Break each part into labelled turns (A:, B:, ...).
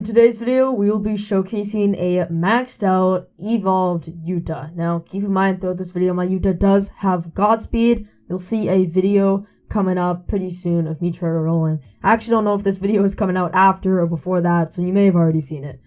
A: today's video, we will be showcasing a maxed out, evolved Yuta. Now, keep in mind, throughout this video, my Yuta does have Godspeed. You'll see a video coming up pretty soon of me trying to roll in. I actually don't know if this video is coming out after or before that, so you may have already seen it.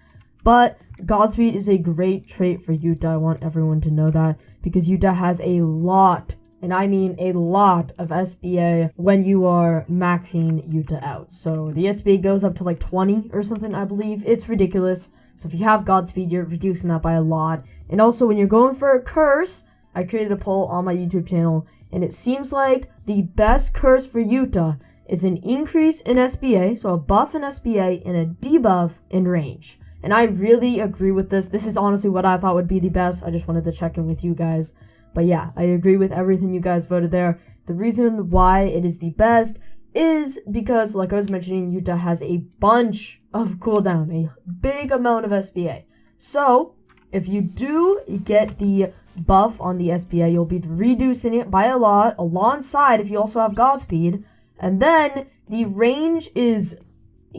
A: But Godspeed is a great trait for Yuta. I want everyone to know that, because Yuta has a lot, and I mean a lot, of SBA when you are maxing Yuta out. So the SBA goes up to like 20 or something, I believe. It's ridiculous. So if you have Godspeed, you're reducing that by a lot. And also, when you're going for a curse, I created a poll on my YouTube channel, and it seems like the best curse for Yuta is an increase in SBA, so a buff in SBA and a debuff in range. And I really agree with this. This is honestly what I thought would be the best. I just wanted to check in with you guys. But yeah, I agree with everything you guys voted there. The reason why it is the best is because, like I was mentioning, Yuta has a bunch of cooldown, a big amount of SBA. So, if you do get the buff on the SBA, you'll be reducing it by a lot, alongside if you also have Godspeed. And then, the range is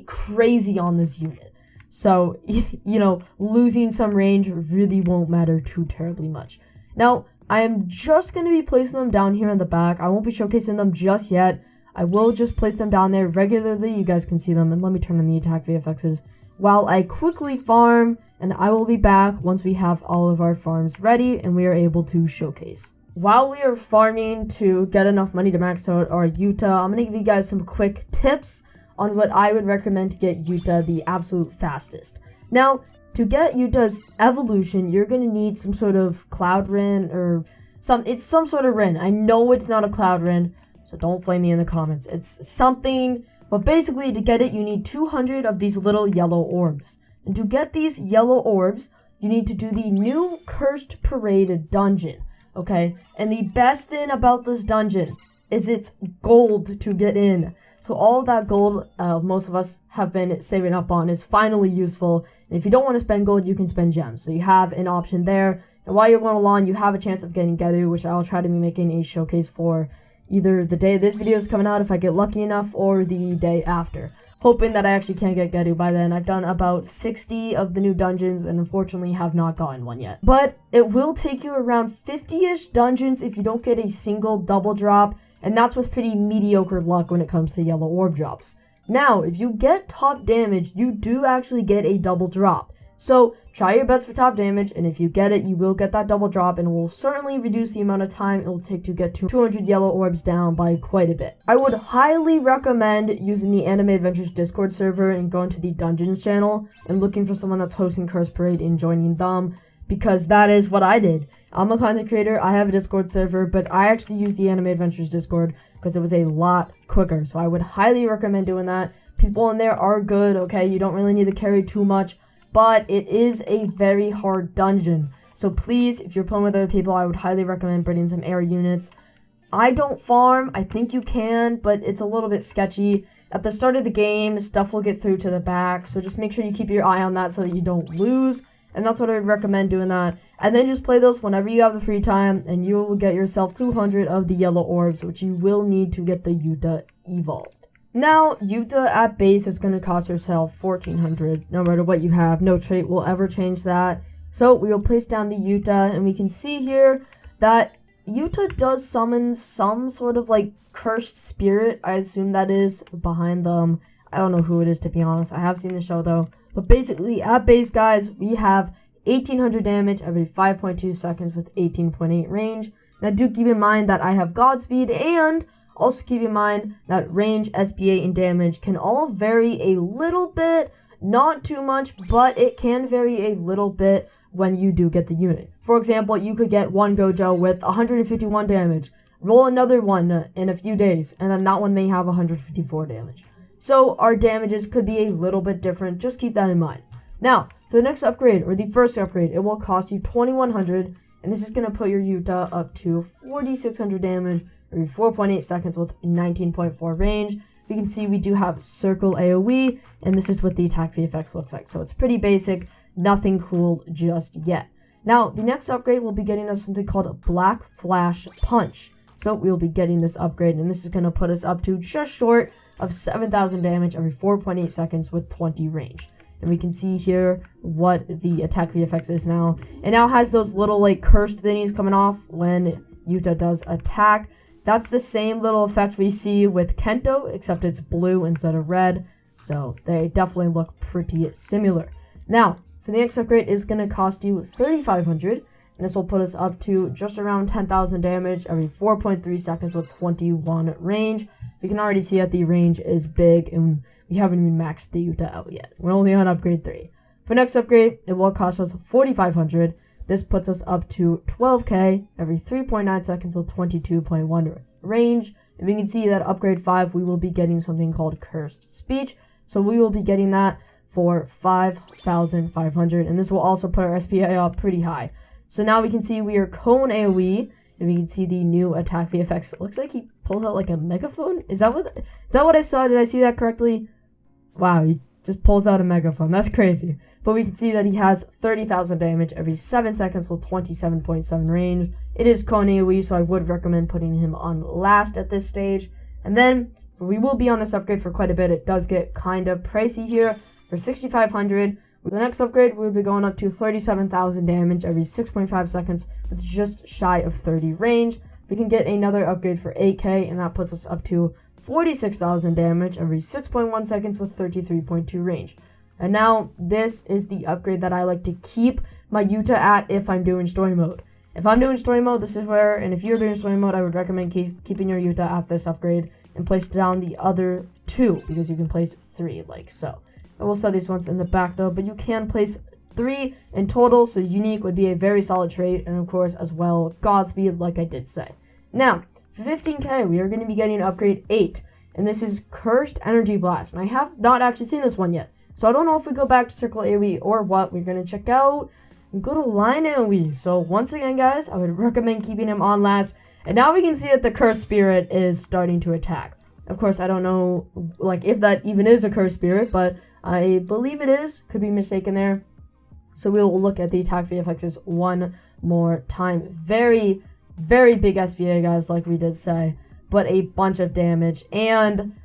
A: crazy on this unit. So, you know, losing some range really won't matter too terribly much. Now, I am just going to be placing them down here in the back. I won't be showcasing them just yet. I will just place them down there regularly. You guys can see them. And let me turn on the attack VFXs while I quickly farm. And I will be back once we have all of our farms ready and we are able to showcase. While we are farming to get enough money to max out our Yuta, I'm going to give you guys some quick tips on what I would recommend to get Yuta the absolute fastest. Now, to get Yuta's evolution, you're going to need some sort of cloud rin or it's some sort of rin. I know it's not a cloud rin, so don't flame me in the comments. It's something, but basically to get it, you need 200 of these little yellow orbs. And to get these yellow orbs, you need to do the new Cursed Parade dungeon, okay? And the best thing about this dungeon is it's gold to get in. So all of that gold most of us have been saving up on is finally useful. And if you don't want to spend gold, you can spend gems. So you have an option there. And while you're going along, you have a chance of getting Gedu, which I'll try to be making a showcase for either the day this video is coming out, if I get lucky enough, or the day after. Hoping that I actually can get Gedu by then. I've done about 60 of the new dungeons and unfortunately have not gotten one yet. But it will take you around 50-ish dungeons if you don't get a single double drop. And that's with pretty mediocre luck when it comes to yellow orb drops. Now, if you get top damage, you do actually get a double drop. So, try your best for top damage, and if you get it, you will get that double drop, and it will certainly reduce the amount of time it will take to get 200 yellow orbs down by quite a bit. I would highly recommend using the Anime Adventures Discord server and going to the Dungeons channel and looking for someone that's hosting Cursed Parade and joining them, because that is what I did. I'm a content creator, I have a Discord server, but I actually use the Anime Adventures Discord because it was a lot quicker. So I would highly recommend doing that. People in there are good, okay? You don't really need to carry too much, but it is a very hard dungeon. So please, if you're playing with other people, I would highly recommend bringing some air units. I don't farm, I think you can, but it's a little bit sketchy. At the start of the game, stuff will get through to the back, so just make sure you keep your eye on that so that you don't lose. And that's what I would recommend, doing that. And then just play those whenever you have the free time, and you will get yourself 200 of the yellow orbs, which you will need to get the Yuta evolved. Now, Yuta at base is going to cost yourself 1400, no matter what you have. No trait will ever change that. So, we will place down the Yuta, and we can see here that Yuta does summon some sort of, like, cursed spirit. I assume that is behind them. I don't know who it is, to be honest. I have seen the show, though. But basically, at base, guys, we have 1800 damage every 5.2 seconds with 18.8 range. Now, do keep in mind that I have Godspeed, and also keep in mind that range, SBA, and damage can all vary a little bit. Not too much, but it can vary a little bit when you do get the unit. For example, you could get one Gojo with 151 damage. Roll another one in a few days, and then that one may have 154 damage. So our damages could be a little bit different, just keep that in mind. Now, for the next upgrade, or the first upgrade, it will cost you 2100, and this is going to put your Yuta up to 4600 damage every 4.8 seconds with 19.4 range. You can see we do have circle AoE, and this is what the attack VFX looks like. So it's pretty basic, nothing cool just yet. Now, the next upgrade will be getting us something called Black Flash Punch. So we'll be getting this upgrade, and this is going to put us up to just short of 7,000 damage every 4.8 seconds with 20 range. and we can see here what the attack VFX is now. It now has those little like cursed thingies coming off when Yuta does attack. That's the same little effect we see with Kento, except it's blue instead of red, so they definitely look pretty similar. Now, for the next upgrade is going to cost you 3,500, and this will put us up to just around 10,000 damage every 4.3 seconds with 21 range. We can already see that the range is big, and we haven't even maxed the Yuta out yet. We're only on upgrade 3. For next upgrade, it will cost us 4,500. This puts us up to 12k every 3.9 seconds with 22.1 range. And we can see that upgrade 5, we will be getting something called Cursed Speech. So we will be getting that for 5,500, and this will also put our SPA up pretty high. So now we can see we are Cone AoE, and we can see the new attack VFX. It looks like he pulls out like a megaphone. Is that what I saw? Did I see that correctly? Wow, he just pulls out a megaphone. That's crazy. But we can see that he has 30,000 damage every 7 seconds with 27.7 range. It is Cone AoE, so I would recommend putting him on last at this stage. And then we will be on this upgrade for quite a bit. It does get kind of pricey here. For 6,500, with the next upgrade, we'll be going up to 37,000 damage every 6.5 seconds with just shy of 30 range. We can get another upgrade for 8k, and that puts us up to 46,000 damage every 6.1 seconds with 33.2 range. And now, this is the upgrade that I like to keep my Yuta at if I'm doing story mode. If I'm doing story mode, this is where, and if you're doing story mode, I would recommend keeping your Yuta at this upgrade and place down the other 2, because you can place 3 like so. I will set these ones in the back though, but you can place 3 in total, so unique would be a very solid trait, and of course as well Godspeed like I did say. Now, for 15k we are going to be getting upgrade 8, and this is Cursed Energy Blast, and I have not actually seen this one yet, so I don't know if we go back to Circle AoE or what. We're going to check out and go to Line AoE. So once again guys, I would recommend keeping him on last, and now we can see that the Cursed Spirit is starting to attack. Of course, I don't know, like, if that even is a cursed spirit, but I believe it is. Could be mistaken there. So we'll look at the attack VFXs one more time. Very, very big SPA, guys, like we did say, but a bunch of damage and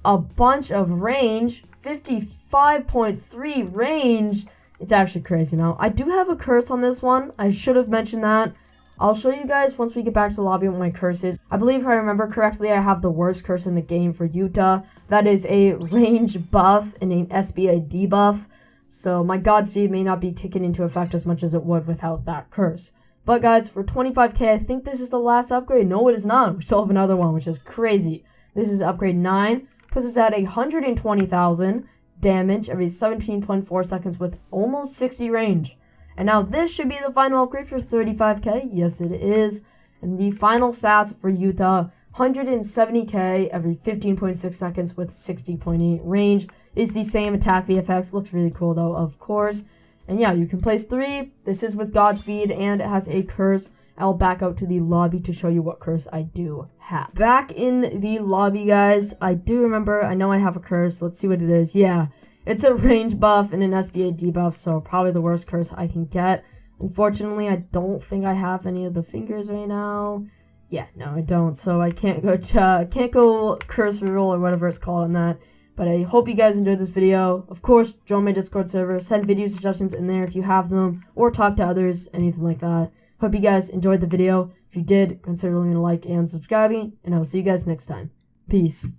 A: a bunch of range. 55.3 range. It's actually crazy now. I do have a curse on this one. I should have mentioned that. I'll show you guys once we get back to the lobby what my curse is. I believe if I remember correctly, I have the worst curse in the game for Yuta. That is a range buff and an SBA debuff. So my Godspeed may not be kicking into effect as much as it would without that curse. But guys, for 25k, I think this is the last upgrade. No, it is not. We still have another one, which is crazy. This is upgrade 9. Puts us at 120,000 damage every 17.4 seconds with almost 60 range. And now this should be the final upgrade for 35k. Yes, it is. And the final stats for Yuta, 170k every 15.6 seconds with 60.8 range. Is the same attack VFX. Looks really cool though, of course. And yeah, you can place 3. This is with Godspeed and it has a curse. I'll back out to the lobby to show you what curse I do have. Back in the lobby, guys, I do remember, I know I have a curse. Let's see what it is. Yeah. It's a range buff and an SBA debuff, so probably the worst curse I can get. Unfortunately, I don't think I have any of the fingers right now. Yeah, no, I don't, so I can't go curse reroll or whatever it's called on that. But I hope you guys enjoyed this video. Of course, join my Discord server, send video suggestions in there if you have them, or talk to others, anything like that. Hope you guys enjoyed the video. If you did, consider leaving a like and subscribing, and I will see you guys next time. Peace.